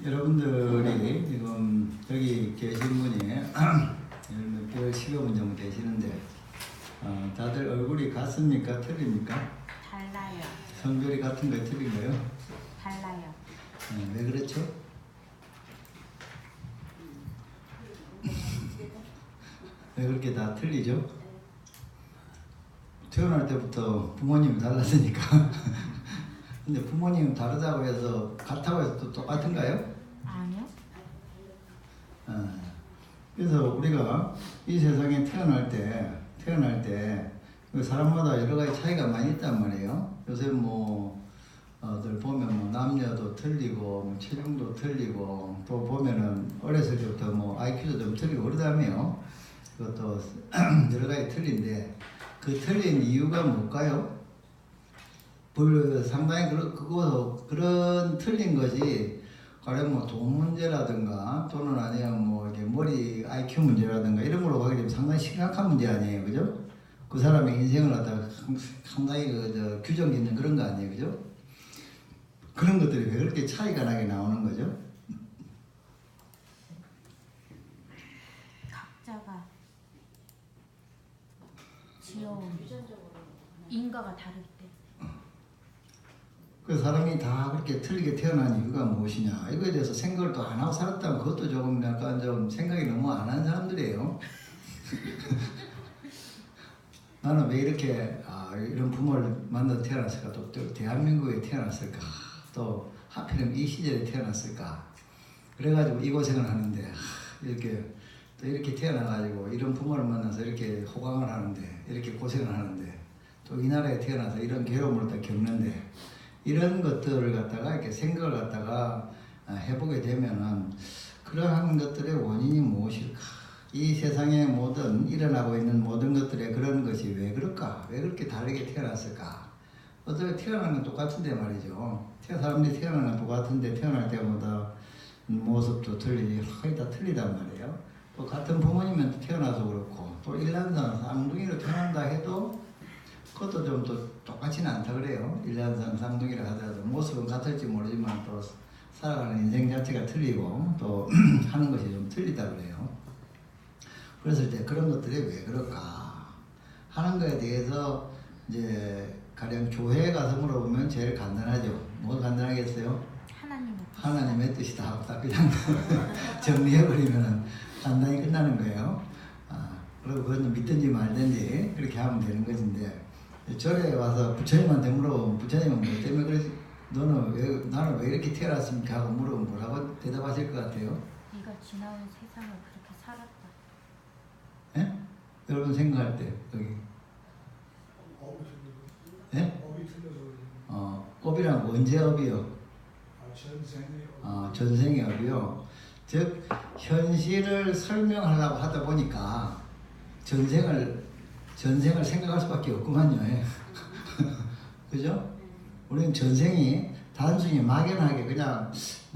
여러분들이 지금 여기 계신 분이 몇 개월 15분 정도 되시는데 다들 얼굴이 같습니까? 틀립니까? 달라요. 성별이 같은 거에 틀린가요? 달라요. 왜 그렇죠? 왜 그렇게 다 틀리죠? 태어날 때부터 부모님이 달랐으니까. 근데 부모님 다르다고 해서 같다고 해서 또 똑같은가요? 아니요. 그래서 우리가 이 세상에 태어날 때 사람마다 여러 가지 차이가 많이 있단 말이에요. 요새 들 보면 남녀도 틀리고 체중도 틀리고 또 보면은 어렸을 때부터 IQ도 좀 틀리고 그러다며요. 그것도 여러 가지 틀린데 그 틀린 이유가 뭘까요? 상당히 그런 틀린 것이 가령 돈 문제라든가 또는 아니면 이렇게 머리 IQ 문제라든가 이런 걸로 가게 되면 상당히 심각한 문제 아니에요, 그죠? 그 사람의 인생을 갖다가 상당히 규정 있는 그런 거 아니에요, 그죠? 그런 것들이 왜 그렇게 차이가 나게 나오는 거죠? 각자가 지어온 인과가 다르기 때문에. 그 사람이 다 그렇게 틀리게 태어난 이유가 무엇이냐 이거에 대해서 생각을 또 안 하고 살았다면 그것도 조금 약간 좀 생각이 너무 안 한 사람들이에요. 나는 왜 이렇게 이런 부모를 만나 태어났을까, 또 대한민국에 태어났을까, 또 하필이면 이 시절에 태어났을까, 그래가지고 이 고생을 하는데 이렇게 태어나가지고 이런 부모를 만나서 이렇게 호강을 하는데, 이렇게 고생을 하는데, 또 이 나라에 태어나서 이런 괴로움을 또 겪는데, 이런 것들을 갖다가 이렇게 생각을 갖다가 해보게 되면은 그러한 것들의 원인이 무엇일까? 이 세상에 일어나고 있는 모든 것들의 그런 것이 왜 그럴까? 왜 그렇게 다르게 태어났을까? 어떻게 태어나는 건 똑같은데 말이죠. 사람들이 태어나는 건 똑같은데 태어날 때마다 모습도 틀리지, 거의 다 틀리단 말이에요. 또 같은 부모님한테 태어나서 그렇고, 또 일란성 쌍둥이로 태어난다 해도 그것도 좀 또 똑같지는 않다 그래요. 일란성 쌍둥이라 하더라도 모습은 같을지 모르지만 또 살아가는 인생 자체가 틀리고 또 하는 것이 좀 틀리다 그래요. 그랬을 때 그런 것들이 왜 그럴까 하는 거에 대해서 이제 가령 교회에 가서 물어보면 제일 간단하죠. 뭐가 간단하겠어요? 하나님의 뜻이다 하고 딱 그냥 정리해버리면 간단히 끝나는 거예요. 그리고 그건 믿든지 말든지 그렇게 하면 되는 것인데, 절에 와서 부처님한테 물어보면 부처님은 뭐 때문에 그러지, 나는 왜 이렇게 태어났습니까 하고 물어보면 뭐라고 대답하실 것 같아요? 네가 지나온 세상을 그렇게 살았다. 예? 여러분 생각할 때 여기 예? 업이 틀려서 업이란 언제 업이요? 전생의 업이요. 즉 현실을 설명하려고 하다 보니까 전생을 생각할 수밖에 없구만요. 그죠? 우리는 전생이 단순히 막연하게 그냥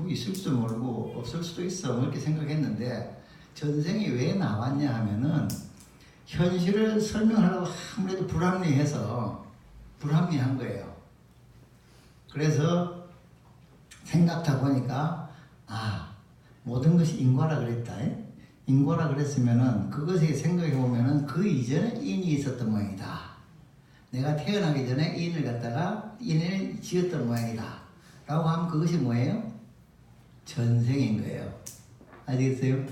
있을 수도 모르고 없을 수도 있어 이렇게 생각했는데, 전생이 왜 나왔냐 하면은 현실을 설명하려고 아무래도 불합리한 거예요. 그래서 생각하다 보니까 모든 것이 인과라 그랬다. 인과라 그랬으면은 그것에 생각해 보면은 그 이전에 인이 있었던 모양이다. 내가 태어나기 전에 인을 지었던 모양이다 라고 하면 그것이 뭐예요? 전생인 거예요. 아시겠어요?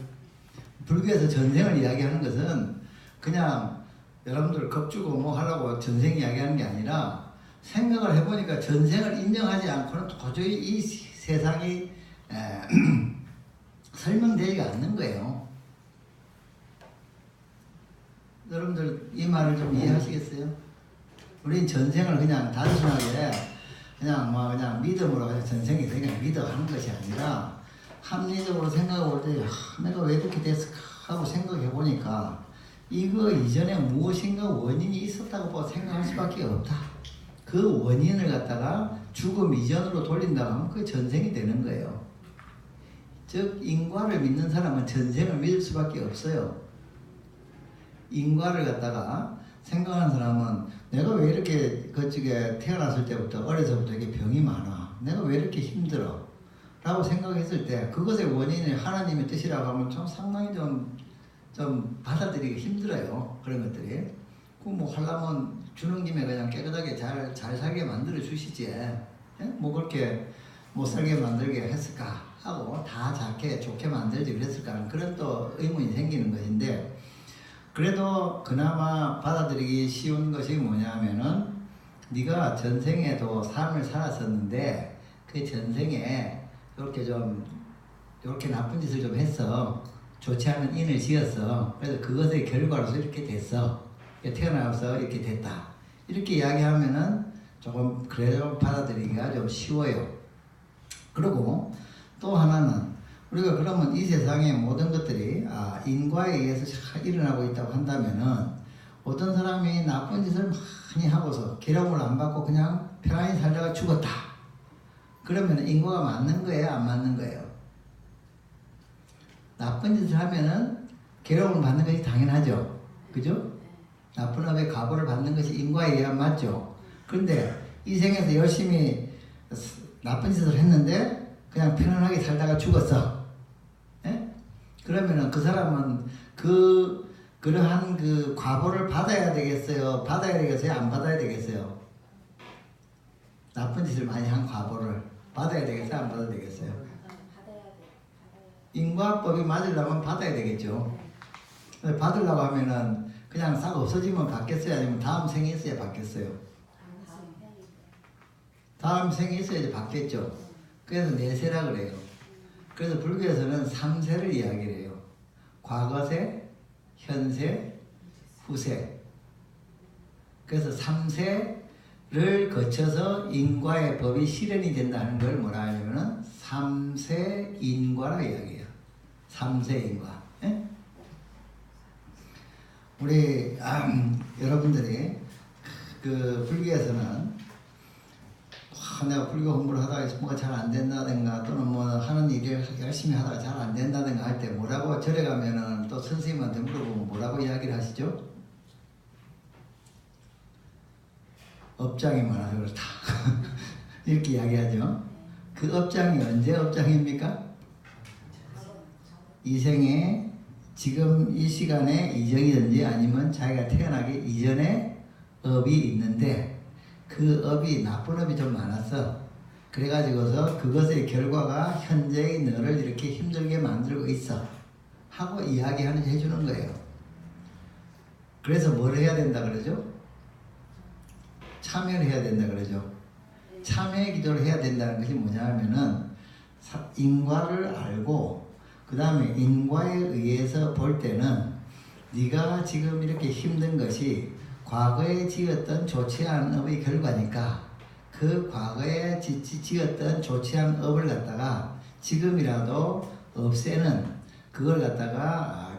불교에서 전생을 이야기하는 것은 그냥 여러분들 겁주고 하려고 전생 이야기하는 게 아니라, 생각을 해보니까 전생을 인정하지 않고는 도저히 이 세상이 설명되지가 않는 거예요. 여러분들 이 말을 좀 이해하시겠어요? 우린 전생을 그냥 단순하게 그냥 믿음으로 그냥 전생이 그냥 믿어하는 것이 아니라, 합리적으로 생각해 볼 때 내가 왜 이렇게 됐을까 하고 생각해 보니까 이거 이전에 무엇인가 원인이 있었다고 생각할 수밖에 없다. 그 원인을 갖다가 죽음 이전으로 돌린다고 하면 그게 전생이 되는 거예요. 즉 인과를 믿는 사람은 전생을 믿을 수밖에 없어요. 인과를 갖다가 생각하는 사람은 내가 왜 이렇게 그쪽에 태어났을 때부터 어려서부터 이렇게 병이 많아? 내가 왜 이렇게 힘들어? 라고 생각했을 때 그것의 원인이 하나님의 뜻이라고 하면 좀 상당히 좀 받아들이기 힘들어요. 그런 것들이. 뭐 하려면 주는 김에 그냥 깨끗하게 잘 살게 만들어 주시지. 예? 뭐 그렇게 못 살게 만들게 했을까 하고 다 좋게 만들지 그랬을까 하는 그런 또 의문이 생기는 것인데, 그래도 그나마 받아들이기 쉬운 것이 뭐냐면은 네가 전생에도 삶을 살았었는데 그 전생에 이렇게 나쁜 짓을 좀 했어. 좋지 않은 인을 지었어. 그래서 그것의 결과로서 이렇게 됐어. 태어나서 이렇게 됐다. 이렇게 이야기하면은 조금 그래도 받아들이기가 좀 쉬워요. 그리고 또 하나는 우리가 그러면 이 세상의 모든 것들이 인과에 의해서 일어나고 있다고 한다면은 어떤 사람이 나쁜 짓을 많이 하고서 괴로움을 안 받고 그냥 편안히 살다가 죽었다. 그러면 인과가 맞는 거예요? 안 맞는 거예요? 나쁜 짓을 하면은 괴로움을 받는 것이 당연하죠. 그죠? 나쁜 업의 과보를 받는 것이 인과에 의한 맞죠. 그런데 이 생에서 열심히 나쁜 짓을 했는데 그냥 편안하게 살다가 죽었어. 예? 그러면은 그 사람은 그러한 그 과보를 받아야 되겠어요? 받아야 되겠어요? 안 받아야 되겠어요? 나쁜 짓을 많이 한 과보를 받아야 되겠어요? 안 받아야 되겠어요? 인과법이 맞으려면 받아야 되겠죠. 받으려고 하면은 그냥 싹 없어지면 받겠어요? 아니면 다음 생에 있어야 받겠어요? 다음 생에 있어야지 받겠죠. 그래서 내세라 그래요. 그래서 불교에서는 3세를 이야기를 해요. 과거세, 현세, 후세. 그래서 3세를 거쳐서 인과의 법이 실현이 된다는 걸 뭐라 하냐면은 3세 인과라 이야기해요. 3세 인과. 예? 우리 여러분들이 그 불교에서는 내가 불교 공부를 하다가 뭐가 잘 안 된다든가 또는 뭐 하는 일을 열심히 하다가 잘 안 된다든가 할 때 뭐라고 절에 가면은 또 선생님한테 물어보면 뭐라고 이야기를 하시죠? 업장이 많아서 그렇다. 이렇게 이야기하죠. 그 업장이 언제 업장입니까? 이 생에 지금 이 시간에 이전이든지 아니면 자기가 태어나기 이전에 업이 있는데 그 업이 나쁜 업이 좀 많았어. 그래가지고서 그것의 결과가 현재의 너를 이렇게 힘들게 만들고 있어 하고 이야기하는 해주는 거예요. 그래서 뭘 해야 된다 그러죠? 참여를 해야 된다 그러죠. 참여의 기도를 해야 된다는 것이 뭐냐 하면은 인과를 알고 그 다음에 인과에 의해서 볼 때는 네가 지금 이렇게 힘든 것이 과거에 지었던 좋지 않은 업의 결과니까 그 과거에 지었던 좋지 않은 업을 갖다가 지금이라도 없애는 그걸 갖다가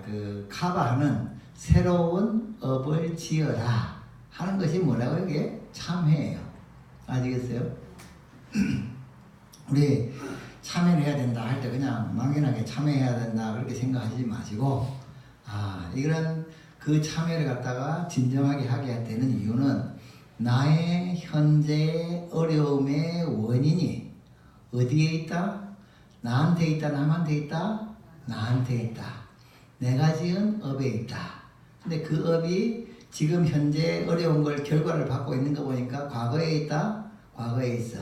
커버하는 새로운 업을 지어라 하는 것이 뭐라고 이게 참회예요. 아시겠어요? 우리 참회를 해야 된다 할 때 그냥 막연하게 참회해야 된다 그렇게 생각하지 마시고 이런 그 참회를 갖다가 진정하게 하게 되는 이유는 나의 현재의 어려움의 원인이 어디에 있다? 나한테 있다? 남한테 있다? 나한테 있다. 내가 지은 업에 있다. 근데 그 업이 지금 현재 어려운 걸 결과를 받고 있는 거 보니까 과거에 있다? 과거에 있어.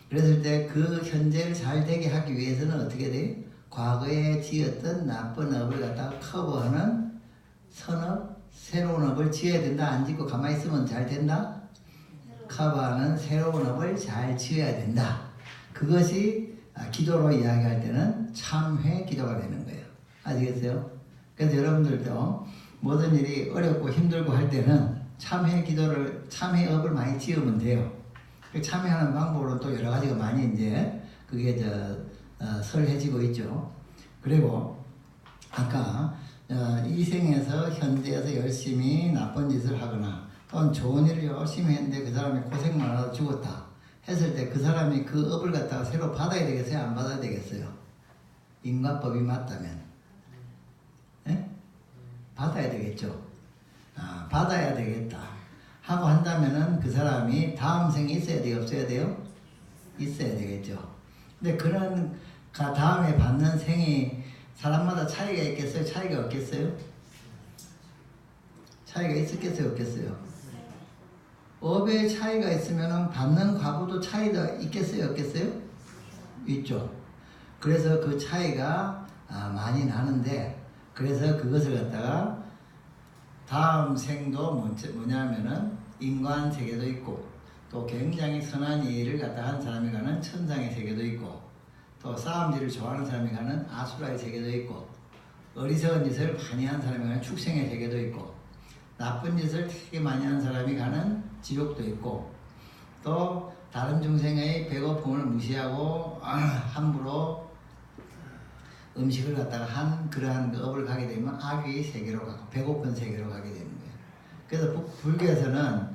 그랬을 때 그 현재를 잘 되게 하기 위해서는 어떻게 돼? 과거에 지었던 나쁜 업을 갖다가 커버하는 선업, 새로운 업을 지어야 된다. 안 짓고 가만히 있으면 잘 된다? 커버하는 새로운 업을 잘 지어야 된다. 그것이 기도로 이야기할 때는 참회 기도가 되는 거예요. 아시겠어요? 그래서 여러분들도 모든 일이 어렵고 힘들고 할 때는 참회업을 많이 지으면 돼요. 참여하는 방법으로 또 여러 가지가 많이 이제 그게 설해지고 있죠. 그리고 아까 이 생에서 현재에서 열심히 나쁜 짓을 하거나 또는 좋은 일을 열심히 했는데 그 사람이 고생만 하다 죽었다 했을 때 그 사람이 그 업을 갖다가 새로 받아야 되겠어요? 안 받아야 되겠어요? 인과법이 맞다면 받아야 되겠죠. 받아야 되겠다 하고 한다면은 그 사람이 다음 생이 있어야 돼요? 없어야 돼요? 있어야 되겠죠. 근데 그런 다음에 받는 생이 사람마다 차이가 있겠어요? 차이가 없겠어요? 차이가 있었겠어요? 없겠어요? 업의 차이가 있으면 받는 과부도 차이가 있겠어요? 없겠어요? 있죠. 그래서 그 차이가 많이 나는데, 그래서 그것을 갖다가 다음 생도 뭐냐면은 인간 세계도 있고, 또 굉장히 선한 일을 갖다 한 사람이 가는 천상의 세계도 있고, 또 싸움질을 좋아하는 사람이 가는 아수라의 세계도 있고, 어리석은 짓을 많이 한 사람이 가는 축생의 세계도 있고, 나쁜 짓을 되게 많이 한 사람이 가는 지옥도 있고, 또 다른 중생의 배고픔을 무시하고 함부로 음식을 갖다가 한 그러한 그 업을 가게 되면 악의 세계로 가고 배고픈 세계로 가게 되는 거예요. 그래서 불교에서는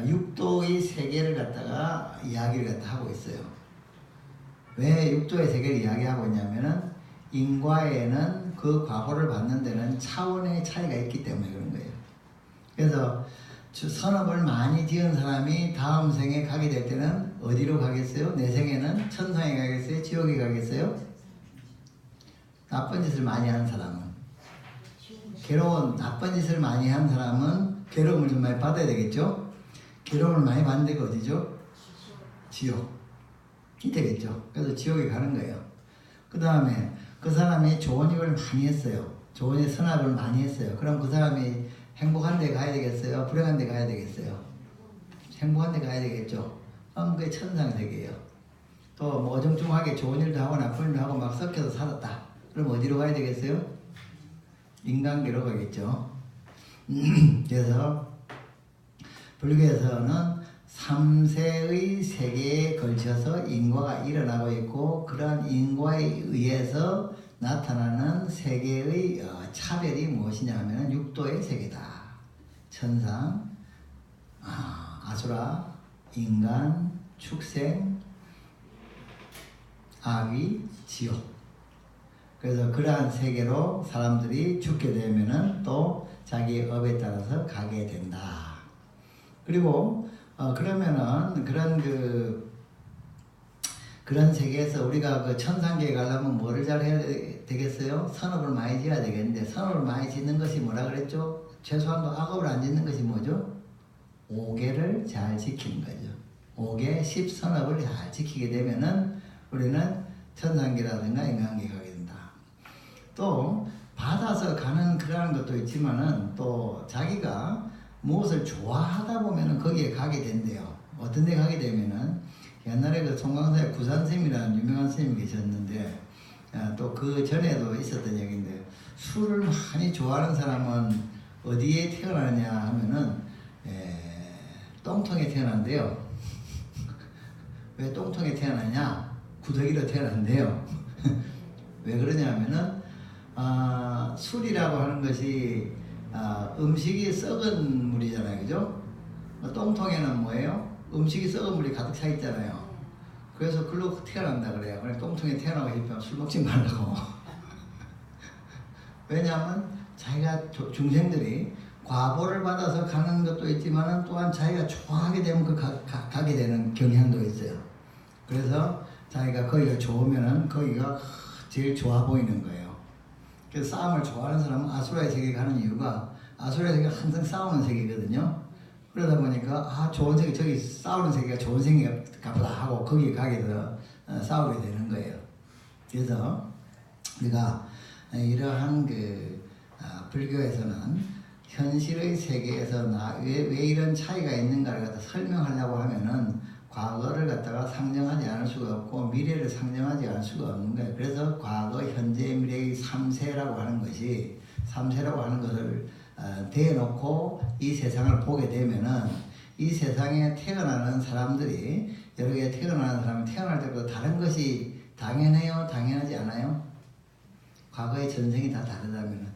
육도의 세계를 갖다가 이야기를 갖다 하고 있어요. 왜 육도의 세계를 이야기하고 있냐면은 인과에는 그 과보를 받는 데는 차원의 차이가 있기 때문에 그런 거예요. 그래서 선업을 많이 지은 사람이 다음 생에 가게 될 때는 어디로 가겠어요? 내 생에는 천상에 가겠어요? 지옥에 가겠어요? 나쁜 짓을 많이 한 사람은, 괴로운 나쁜 짓을 많이 한 사람은 괴로움을 좀 많이 받아야 되겠죠? 괴로움을 많이 받는 데가 어디죠? 지옥. 이 되겠죠. 그래서 지옥에 가는 거예요. 그 다음에 그 사람이 좋은 일을 많이 했어요. 좋은 일 선악을 많이 했어요. 그럼 그 사람이 행복한 데 가야 되겠어요? 불행한 데 가야 되겠어요? 행복한 데 가야 되겠죠. 그럼 그게 천상세계예요. 또 뭐 어정쩡하게 좋은 일도 하고 나쁜 일도 하고 막 섞여서 살았다. 그럼 어디로 가야 되겠어요? 인간계로 가겠죠. 그래서 불교에서는 3세의 세계에 걸쳐서 인과가 일어나고 있고, 그러한 인과에 의해서 나타나는 세계의 차별이 무엇이냐 하면 육도의 세계다. 천상, 아수라, 인간, 축생, 아귀, 지옥. 그래서 그러한 세계로 사람들이 죽게 되면은 또 자기 업에 따라서 가게 된다. 그리고 그러면은 그런 세계에서 우리가 그 천상계에 가려면 뭐를 잘 해야 되겠어요? 선업을 많이 지어야 되겠는데, 선업을 많이 짓는 것이 뭐라 그랬죠? 최소한도 악업을 안 짓는 것이 뭐죠? 5계를 잘 지키는 거죠. 5계 10선업을 잘 지키게 되면은 우리는 천상계라든가 인간계에 가게 된다. 또 받아서 가는 그러한 것도 있지만은 또 자기가 무엇을 좋아하다 보면은 거기에 가게 된대요. 어떤 데 가게 되면은, 옛날에 그 송광사의 구산스님이라는 유명한 스님이 계셨는데, 또 그 전에도 있었던 얘기인데, 술을 많이 좋아하는 사람은 어디에 태어나느냐 하면은 똥통에 태어난대요. 왜 똥통에 태어나냐? 구더기로 태어난대요. 왜 그러냐 하면은 술이라고 하는 것이 음식이 썩은 물이잖아요, 그죠? 똥통에는 뭐예요? 음식이 썩은 물이 가득 차 있잖아요. 그래서 글로 태어난다 그래요. 그래 똥통에 태어나고 싶으면 술 먹지 말라고. 왜냐하면 자기가 중생들이 과보를 받아서 가는 것도 있지만 또한 자기가 좋아하게 되면 가게 되는 경향도 있어요. 그래서 자기가 거기가 좋으면은 거기가 제일 좋아 보이는 거예요. 그래서 싸움을 좋아하는 사람은 아수라의 세계에 가는 이유가, 아수라의 세계가 항상 싸우는 세계거든요. 그러다 보니까 좋은 세계, 저기 싸우는 세계가 좋은 세계가 보다 하고 거기에 가게 돼서 싸우게 되는 거예요. 그래서 우리가 이러한 불교에서는 현실의 세계에서 왜 이런 차이가 있는가를 갖다 설명하려고 하면은 과거를 갖다가 상정하지 않을 수가 없고 미래를 상정하지 않을 수가 없는 거예요. 그래서 과거, 현재, 미래의 3세라고 하는 것을 대놓고 이 세상을 보게 되면은, 이 세상에 태어나는 사람들이, 여러 개 태어나는 사람이 태어날 때보다 다른 것이 당연해요? 당연하지 않아요? 과거의 전생이 다 다르다면은,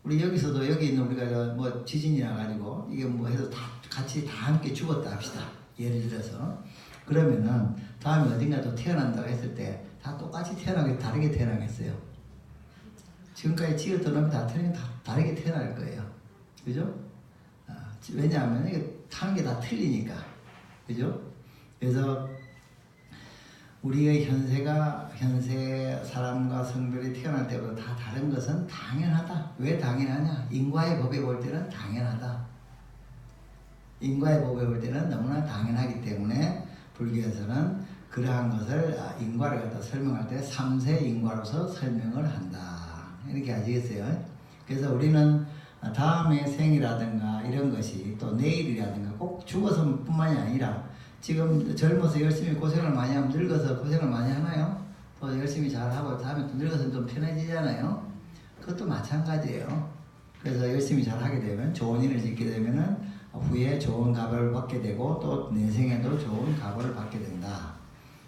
우리 여기서도 여기 있는 우리가 뭐 지진이 나가지고 이게 뭐 해서 다 같이 다 함께 죽었다 합시다. 예를 들어서. 그러면은 다음에 어딘가 또 태어난다고 했을 때 다 똑같이 태어나게 다르게 태어나겠어요. 지금까지 지었던 놈이 다 다르게 태어날 거예요. 그죠? 왜냐하면 이게 하는 게 다 틀리니까. 그죠? 그래서 우리의 현세 사람과 성별이 태어날 때보다 다 다른 것은 당연하다. 왜 당연하냐? 인과의 법에 볼 때는 당연하다. 인과의 법에 볼 때는 너무나 당연하기 때문에 불교에서는 그러한 것을 인과를 갖다 설명할 때 3세 인과로서 설명을 한다. 이렇게 아시겠어요? 그래서 우리는 다음의 생이라든가 이런 것이 또 내일이라든가 꼭 죽어서 뿐만이 아니라 지금 젊어서 열심히 고생을 많이 하면 늙어서 고생을 많이 하나요? 또 열심히 잘하고 다음에 또 늙어서 좀 편해지잖아요. 그것도 마찬가지예요. 그래서 열심히 잘하게 되면 좋은 일을 짓게 되면은 후에 좋은 값을 받게 되고 또 내생에도 좋은 값을 받게 된다.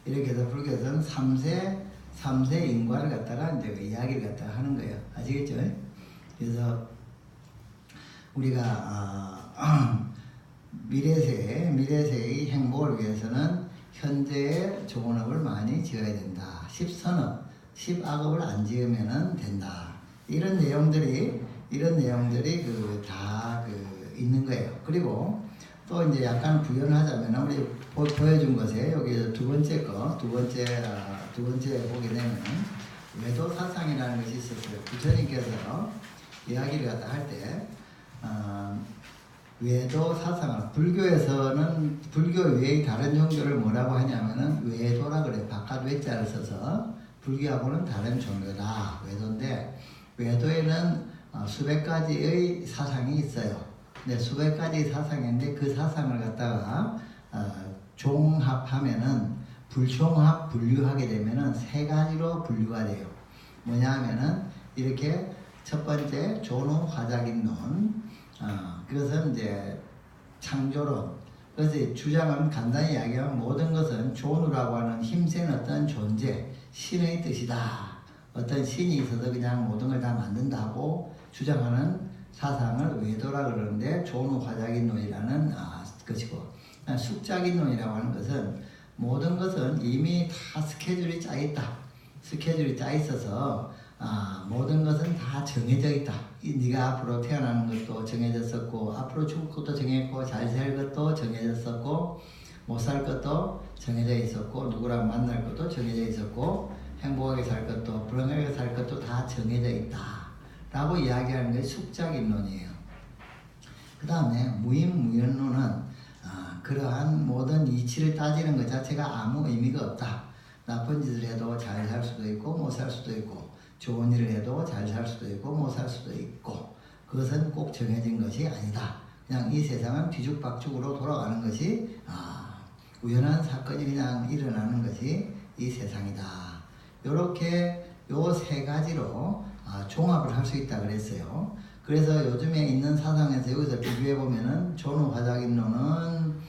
이렇게 해서 불교에서는 3세 인과를 갖다가 이제 그 이야기를 갖다가 하는 거예요. 아시겠죠? 그래서 우리가 미래세의 행복을 위해서는 현재의 좋은 업을 많이 지어야 된다. 10선업, 10악업을 안 지으면 된다. 이런 내용들이 다 있는 거예요. 그리고 또 이제 약간 부연하자면 우리 보여준 것에 여기 두 번째 보게 되면 외도 사상이라는 것이 있었어요. 부처님께서 이야기를 갖다 할 때 외도 사상을 불교에서는 불교 외의 다른 종교를 뭐라고 하냐면은 외도라 그래요. 바깥 외자를 써서 불교하고는 다른 종교다. 외도인데 외도에는 수백 가지의 사상이 있어요. 근데 수백 가지 사상인데 그 사상을 갖다가 종합하면은 불종합 분류하게 되면은 세 가지로 분류가 돼요. 뭐냐 하면은 이렇게 첫 번째 존우 화작인론, 그것은 이제 창조론. 그래서 주장은 간단히 이야기하면 모든 것은 존우라고 하는 힘센 어떤 존재, 신의 뜻이다. 어떤 신이 있어서 그냥 모든 걸 다 만든다고 주장하는 사상을 외도라 그러는데 존우 화작인론이라는 것이고, 숙작인론이라고 하는 것은 모든 것은 이미 다 스케줄이 짜 있다. 스케줄이 짜 있어서 모든 것은 다 정해져 있다. 네가 앞으로 태어나는 것도 정해졌었고 앞으로 죽을 것도 정해졌고 잘 살 것도 정해졌었고 못 살 것도 정해져 있었고 누구랑 만날 것도 정해져 있었고 행복하게 살 것도 불행하게 살 것도 다 정해져 있다. 라고 이야기하는 것이 숙작인론이에요. 그 다음에 무인무연론은 그러한 모든 이치를 따지는 것 자체가 아무 의미가 없다. 나쁜 짓을 해도 잘 살 수도 있고 못 살 수도 있고 좋은 일을 해도 잘 살 수도 있고 못 살 수도 있고 그것은 꼭 정해진 것이 아니다. 그냥 이 세상은 뒤죽박죽으로 돌아가는 것이 우연한 사건이 그냥 일어나는 것이 이 세상이다. 이렇게 요 세 가지로 종합을 할 수 있다 그랬어요. 그래서 요즘에 있는 사상에서 여기서 비교해 보면은 존우 화작인론은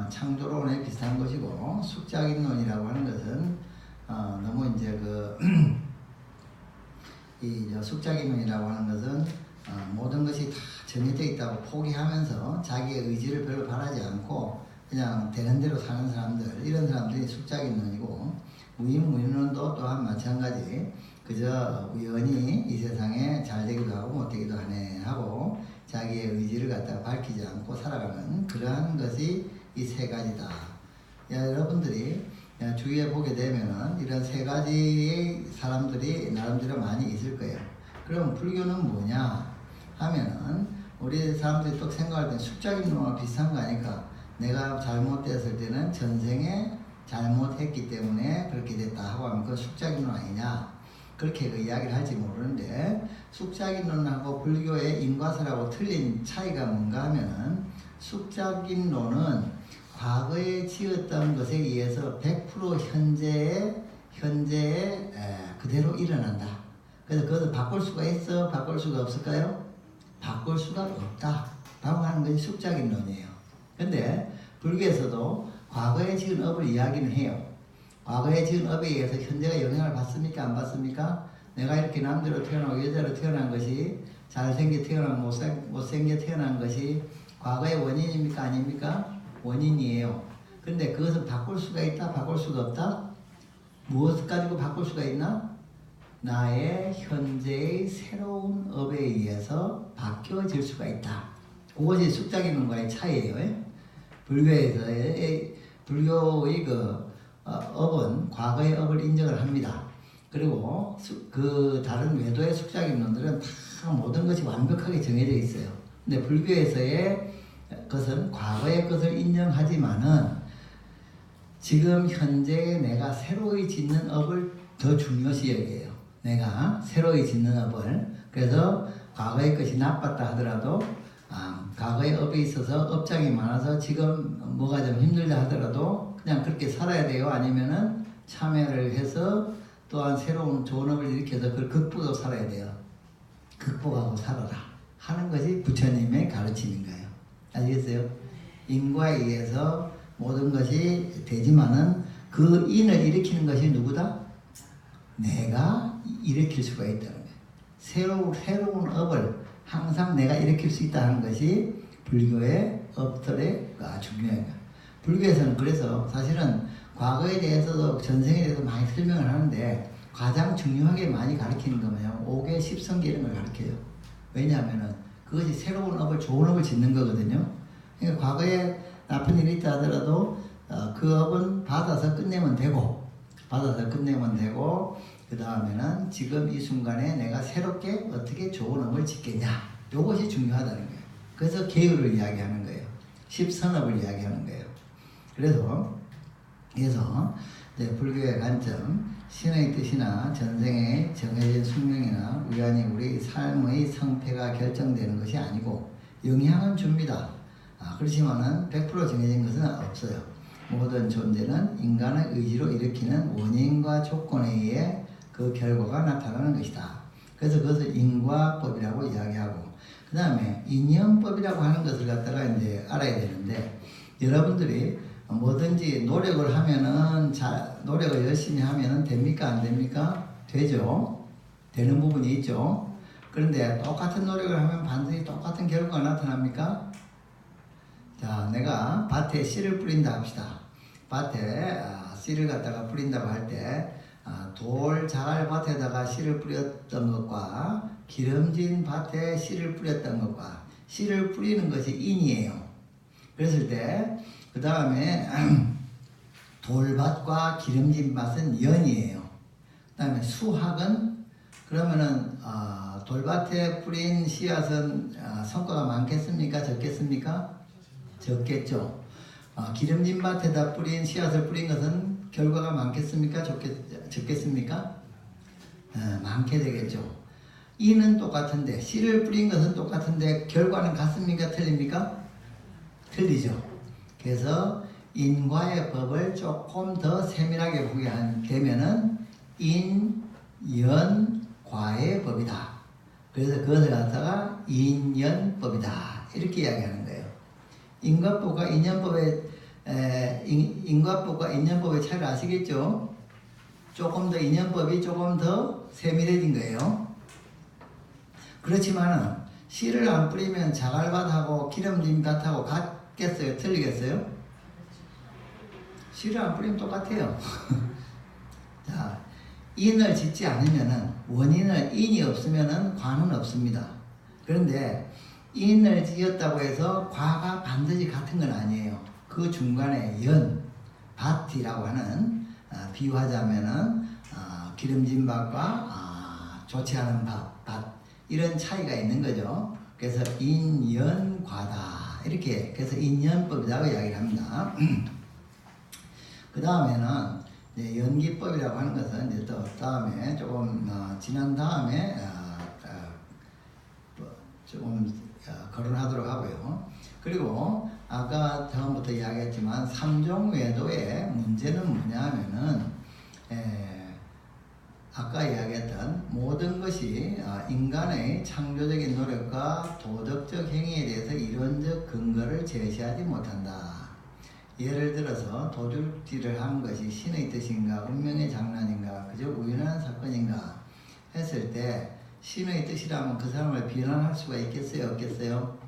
창조론에 비슷한 것이고 숙작인론이라고 하는 것은 너무 이제 이 숙작인론이라고 하는 것은 모든 것이 다 정해져 있다고 포기하면서 자기의 의지를 별로 바라지 않고 그냥 되는 대로 사는 사람들, 이런 사람들이 숙작인론이고 무인무인론도 또한 마찬가지. 그저 우연히 이 세상에 잘 되기도 하고 못 되기도 하네 하고 자기의 의지를 갖다가 밝히지 않고 살아가는 그러한 것이 이 세 가지다. 여러분들이 주위에 보게 되면은 이런 세 가지의 사람들이 나름대로 많이 있을 거예요. 그럼 불교는 뭐냐 하면은 우리 사람들이 또 생각할 때 숙작인론과 비슷한 거 아닐까? 내가 잘못됐을 때는 전생에 잘못했기 때문에 그렇게 됐다 하고 하면 그건 숙작인론 아니냐? 그렇게 그 이야기를 할지 모르는데 숙작인론하고 불교의 인과설하고 틀린 차이가 뭔가 하면은 숙작인론은 과거에 지었던 것에 의해서 100% 현재에 그대로 일어난다. 그래서 그것을 바꿀 수가 있어? 바꿀 수가 없을까요? 바꿀 수가 없다. 라고 하는 것이 숙작인론이에요. 근데 불교에서도 과거에 지은 업을 이야기는 해요. 과거에 지은 업에 의해서 현재가 영향을 받습니까? 안 받습니까? 내가 이렇게 남자로 태어나고 여자로 태어난 것이 잘생겨 태어나고 못생겨 태어난 것이 과거의 원인입니까? 아닙니까? 원인이에요. 근데 그것을 바꿀 수가 있다? 바꿀 수가 없다? 무엇을 가지고 바꿀 수가 있나? 나의 현재의 새로운 업에 의해서 바뀌어질 수가 있다. 그것이 숙작이론과의 차이예요. 불교에서의 불교의 업은 과거의 업을 인정을 합니다. 그리고 그 다른 외도의 숙작이론들은 다 모든 것이 완벽하게 정해져 있어요. 근데 불교에서의 것은 과거의 것을 인정하지만은 지금 현재 내가 새로이 짓는 업을 더 중요시 여겨요. 내가 새로이 짓는 업을. 그래서 과거의 것이 나빴다 하더라도 과거의 업에 있어서 업장이 많아서 지금 뭐가 좀 힘들다 하더라도 그냥 그렇게 살아야 돼요? 아니면은 참여를 해서 또한 새로운 좋은 업을 일으켜서 그걸 극복하고 살아야 돼요? 극복하고 살아라 하는 것이 부처님의 가르침인 거예요. 아시겠어요? 인과에 의해서 모든 것이 되지만은 그 인을 일으키는 것이 누구다? 내가 일으킬 수가 있다는 거예요. 새로운 업을 항상 내가 일으킬 수 있다는 것이 불교의 업들의 중요한 거예요. 불교에서는 그래서 사실은 과거에 대해서도 전생에 대해서 많이 설명을 하는데 가장 중요하게 많이 가르치는 거면 5개 10성계 이런 걸 가르쳐요. 왜냐하면은 그것이 새로운 업을 좋은 업을 짓는 거거든요. 그러니까 과거에 나쁜 일이 있다 하더라도 그 업은 받아서 끝내면 되고 그 다음에는 지금 이 순간에 내가 새롭게 어떻게 좋은 업을 짓겠냐, 이것이 중요하다는 거예요. 그래서 계율을 이야기하는 거예요. 십선업을 이야기하는 거예요. 그래서 이제 불교의 관점, 신의 뜻이나 전생의 정해진 숙명이나 우연히 우리 삶의 성패가 결정되는 것이 아니고 영향은 줍니다. 그렇지만은 100% 정해진 것은 없어요. 모든 존재는 인간의 의지로 일으키는 원인과 조건에 의해 그 결과가 나타나는 것이다. 그래서 그것을 인과법이라고 이야기하고, 그 다음에 인연법이라고 하는 것을 갖다가 이제 알아야 되는데, 여러분들이 뭐든지 노력을 하면은 노력을 열심히 하면은 됩니까? 안 됩니까? 되죠. 되는 부분이 있죠. 그런데 똑같은 노력을 하면 반드시 똑같은 결과가 나타납니까? 자, 내가 밭에 씨를 뿌린다 합시다. 밭에 씨를 갖다가 뿌린다고 할 때 돌 자갈 밭에다가 씨를 뿌렸던 것과 기름진 밭에 씨를 뿌렸던 것과 씨를 뿌리는 것이 인이에요. 그랬을 때 그 다음에 돌밭과 기름진 밭은 연이에요. 그 다음에 수학은 그러면은 돌밭에 뿌린 씨앗은 성과가 많겠습니까? 적겠습니까? 적겠죠. 기름진 밭에다 뿌린 씨앗을 뿌린 것은 결과가 많겠습니까? 적겠습니까? 많게 되겠죠. 이는 똑같은데, 씨를 뿌린 것은 똑같은데 결과는 같습니까? 틀립니까? 틀리죠. 그래서 인과의 법을 조금 더 세밀하게 보게 되면은 인, 연, 과의 법이다. 그래서 그것을 갖다가 인연법이다, 이렇게 이야기하는 거예요. 인과법과 인연법의 차이를 아시겠죠? 조금 더 인연법이 조금 더 세밀해진 거예요. 그렇지만은 씨를 안 뿌리면 자갈밭하고 기름진 밭하고 같겠어요? 틀리겠어요? 씨를 안 뿌리면 똑같아요. 자, 인을 짓지 않으면은, 인이 없으면은 과는 없습니다. 그런데 인을 지었다고 해서 과가 반드시 같은 건 아니에요. 그 중간에 밭이라고 하는, 비유하자면은 기름진 밭과 좋지 않은 밭, 이런 차이가 있는 거죠. 그래서 인연과다, 이렇게, 그래서 인연법이라고 이야기를 합니다. 그 다음에는 연기법이라고 하는 것은 이제 또 다음에 조금 지난 다음에 조금 거론하도록 하고요. 그리고 아까 처음부터 이야기했지만 삼종 외도의 문제는 뭐냐 하면은 아까 이야기했던 모든 것이 인간의 창조적인 노력과 도덕적 행위에 대해서 이론적 근거를 제시하지 못한다. 예를 들어서 도둑질을 한 것이 신의 뜻인가 운명의 장난인가 그저 우연한 사건인가 했을 때 신의 뜻이라면 그 사람을 비난할 수가 있겠어요? 없겠어요?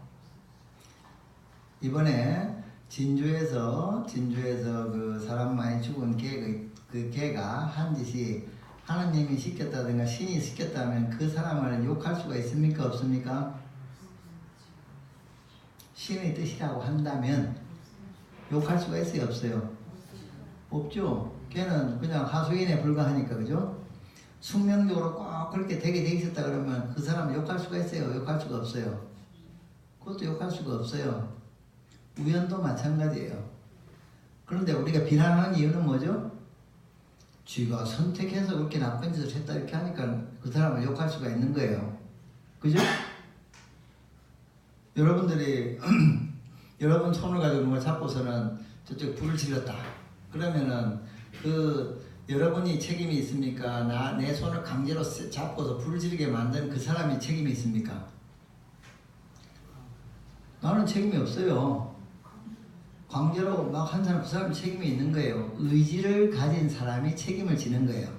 이번에 진주에서 그 사람 많이 죽은 그 개가 한 짓이 하나님이 시켰다든가 신이 시켰다면 그 사람을 욕할 수가 있습니까? 없습니까? 신의 뜻이라고 한다면 욕할 수가 있어요, 없어요? 없죠. 걔는 그냥 하수인에 불과하니까, 그죠? 숙명적으로 꼭 그렇게 되게 돼 있었다 그러면 그 사람은 욕할 수가 있어요, 욕할 수가 없어요? 그것도 욕할 수가 없어요. 우연도 마찬가지예요. 그런데 우리가 비난하는 이유는 뭐죠? 쥐가 선택해서 그렇게 나쁜 짓을 했다 이렇게 하니까 그 사람을 욕할 수가 있는 거예요. 그죠? 여러분들이 여러분 손을 가지고 누가 잡고서는 저쪽 불을 질렀다. 그러면은 그 여러분이 책임이 있습니까? 내 손을 강제로 잡고서 불을 지르게 만든 그 사람이 책임이 있습니까? 나는 책임이 없어요. 강제로 막 한 사람, 그 사람이 책임이 있는 거예요. 의지를 가진 사람이 책임을 지는 거예요.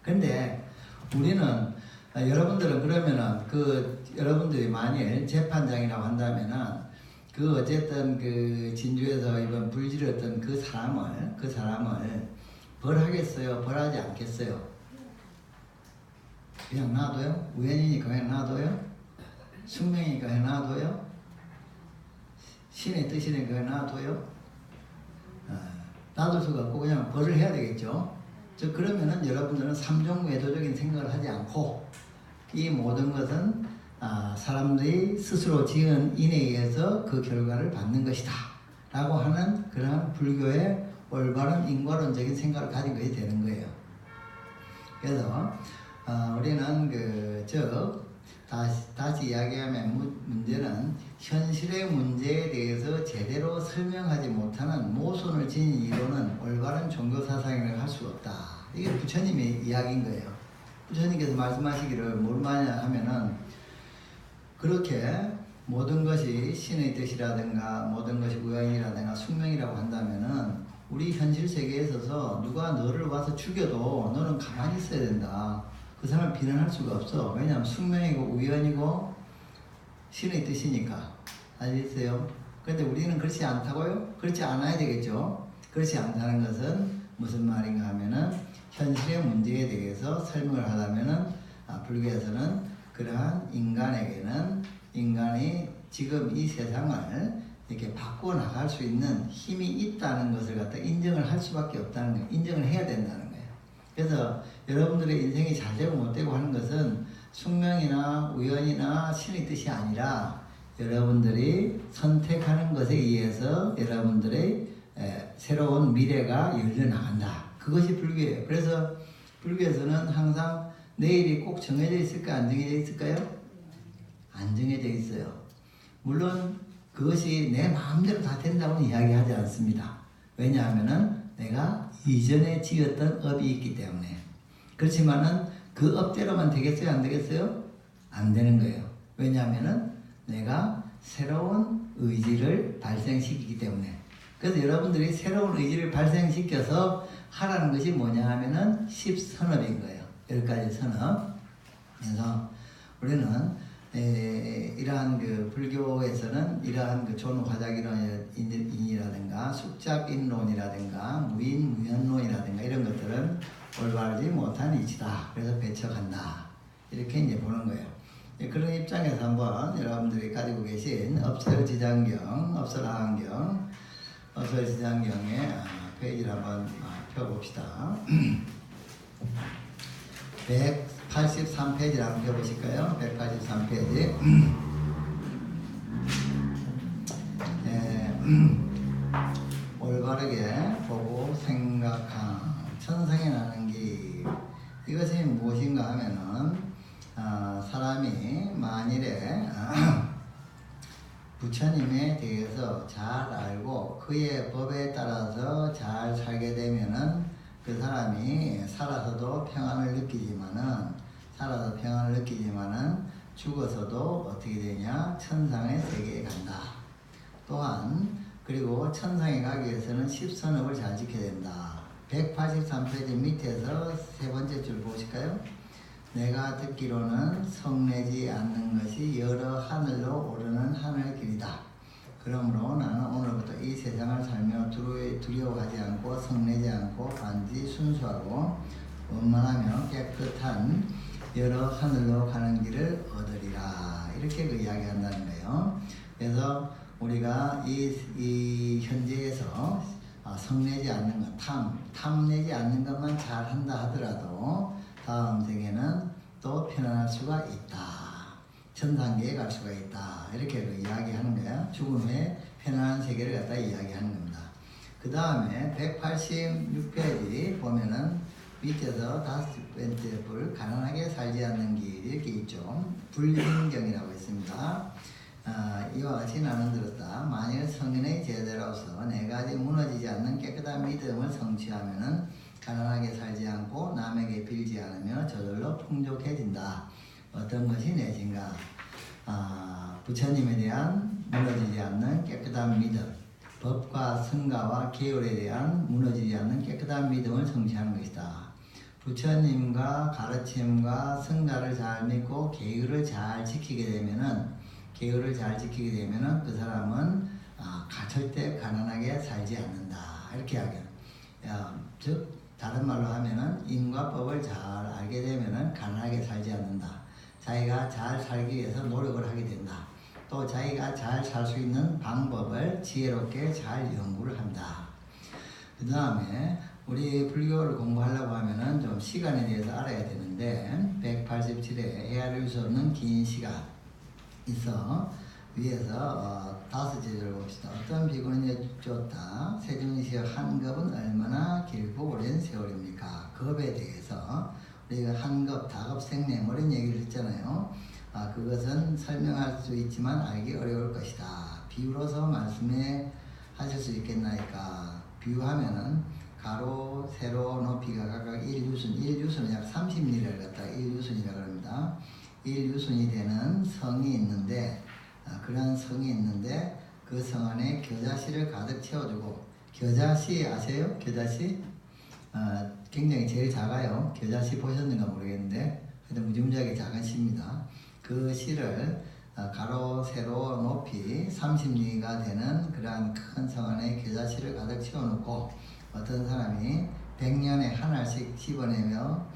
근데 우리는 여러분들은 그러면은 여러분들이 만일 재판장이라고 한다면은 어쨌든 진주에서 이번 불질렀던 그 사람을 벌하겠어요? 벌하지 않겠어요? 그냥 놔둬요? 우연이니까 그냥 놔둬요? 숙명이니까 그냥 놔둬요? 신의 뜻이니까 그냥 놔둬요? 놔둘 수가 없고 그냥 벌을 해야 되겠죠? 그러면은 여러분들은 삼종 외도적인 생각을 하지 않고 이 모든 것은 사람들이 스스로 지은 인에 의해서 그 결과를 받는 것이다 라고 하는 그런 불교의 올바른 인과론적인 생각을 가진 것이 되는 거예요. 그래서 우리는 다시 이야기하면 문제는 현실의 문제에 대해서 제대로 설명하지 못하는 모순을 지닌 이론은 올바른 종교 사상이라고 할 수가 없다. 이게 부처님의 이야기인 거예요. 부처님께서 말씀하시기를 뭘 말하냐 하면은 그렇게 모든 것이 신의 뜻이라든가 모든 것이 우연이라든가 숙명이라고 한다면은 우리 현실 세계에 있어서 누가 너를 와서 죽여도 너는 가만히 있어야 된다. 그 사람을 비난할 수가 없어. 왜냐하면 숙명이고 우연이고 신의 뜻이니까. 알겠어요? 그런데 우리는 그렇지 않다고요? 그렇지 않아야 되겠죠? 그렇지 않다는 것은 무슨 말인가 하면은 현실의 문제에 대해서 설명을 하려면은 불교에서는 그러한 인간에게는 인간이 지금 이 세상을 이렇게 바꿔 나갈 수 있는 힘이 있다는 것을 갖다 인정을 할 수밖에 없다는 거예요. 인정을 해야 된다는 거예요. 그래서 여러분들의 인생이 잘 되고 못 되고 하는 것은 숙명이나 우연이나 신의 뜻이 아니라 여러분들이 선택하는 것에 의해서 여러분들의 새로운 미래가 열려나간다. 그것이 불교예요. 그래서 불교에서는 항상 내일이 꼭 정해져 있을까 안 정해져 있을까요? 안 정해져 있어요. 물론 그것이 내 마음대로 다 된다고는 이야기하지 않습니다. 왜냐하면은 내가 이전에 지었던 업이 있기 때문에. 그렇지만은 그 업대로만 되겠어요? 안 되겠어요? 안 되는 거예요. 왜냐하면은 내가 새로운 의지를 발생시키기 때문에. 그래서 여러분들이 새로운 의지를 발생시켜서 하라는 것이 뭐냐 하면은 10선업인 거예요. 10가지 선업. 그래서 우리는 이러한 불교에서는 이러한 존화작인이라든가 숙작인론이라든가 무인무현론이라든가 이런 것들은 올바르지 못한 이치다. 그래서 배척한다. 이렇게 이제 보는 거예요. 그런 입장에서 한번 여러분들이 가지고 계신 업설지장경, 업설지장경의 페이지를 한번 펴봅시다. 183페이지를 한번 펴보실까요? 183페이지. 올바르게 보고 생각한 천상에 나는 길. 이것이 무엇인가 하면은 사람이 만일에 부처님에 대해서 잘 알고 그의 법에 따라서 잘 살게 되면은 그 사람이 살아서도 평안을 느끼지만은 죽어서도 어떻게 되냐? 천상의 세계에 간다. 또한 그리고 천상에 가기 위해서는 10선업을 잘 지켜야 된다. 183페이지 밑에서 세 번째 줄 보실까요? 내가 듣기로는 성내지 않는 것이 여러 하늘로 오르는 하늘길이다. 그러므로 나는 오늘부터 이 세상을 살며 두려워하지 않고 성내지 않고 반드시 순수하고 원만하며 깨끗한 여러 하늘로 가는 길을 얻으리라. 이렇게 이야기한다는 거예요. 그래서 우리가 이 현재에서 성내지 않는 것, 탐내지 않는 것만 잘한다 하더라도 다음 생에는 또 편안할 수가 있다. 천상계에 갈 수가 있다. 이렇게 그 이야기하는 거야. 죽은 후에 편안한 세계를 갖다 이야기하는 겁니다. 그 다음에 186페이지 보면은 밑에서 5번째 불, 가난하게 살지 않는 길 이렇게 있죠. 불림경이라고 있습니다. 이와 같이 나는 들었다. 만일 성인의 제자로서 4가지 무너지지 않는 깨끗한 믿음을 성취하면은 가난하게 살지 않고 남에게 빌지 않으며 저절로 풍족해진다. 어떤 것이 내진가? 부처님에 대한 무너지지 않는 깨끗한 믿음, 법과 성가와 계율에 대한 무너지지 않는 깨끗한 믿음을 성취하는 것이다. 부처님과 가르침과 성가를 잘 믿고 계율을 잘 지키게 되면은 그 사람은 절대 가난하게 살지 않는다. 이렇게 이야기해요. 즉 다른 말로 하면은 인과 법을 잘 알게 되면은 가난하게 살지 않는다. 자기가 잘 살기 위해서 노력을 하게 된다. 또 자기가 잘 살 수 있는 방법을 지혜롭게 잘 연구를 한다. 그 다음에 우리 불교를 공부하려고 하면은 좀 시간에 대해서 알아야 되는데 187회 헤아릴 수 없는 긴 시간 있어. 위에서 5제를 봅시다. 어떤 비구는 좋다. 세중시의 한겁은 얼마나 길고 오랜 세월입니까? 겁에 대해서 우리가 한겁, 다겁, 생내 이런 얘기를 했잖아요. 그것은 설명할 수 있지만 알기 어려울 것이다. 비유로서 말씀해 하실 수 있겠나이까? 비유하면은 가로, 세로, 높이가 각각 1유순은 약 30리를 갖다가 1유순이라고 합니다. 1유순이 되는 성이 있는데 그런 성이 있는데 그 성 안에 겨자씨를 가득 채워주고, 겨자씨 아세요? 겨자씨? 굉장히 제일 작아요. 겨자씨 보셨는가 모르겠는데 하여튼 무지무지하게 작은 씨입니다. 그 씨를 가로, 세로, 높이 30리가 되는 그러한 큰 성 안에 겨자씨를 가득 채워놓고 어떤 사람이 100년에 하나씩 씹어내며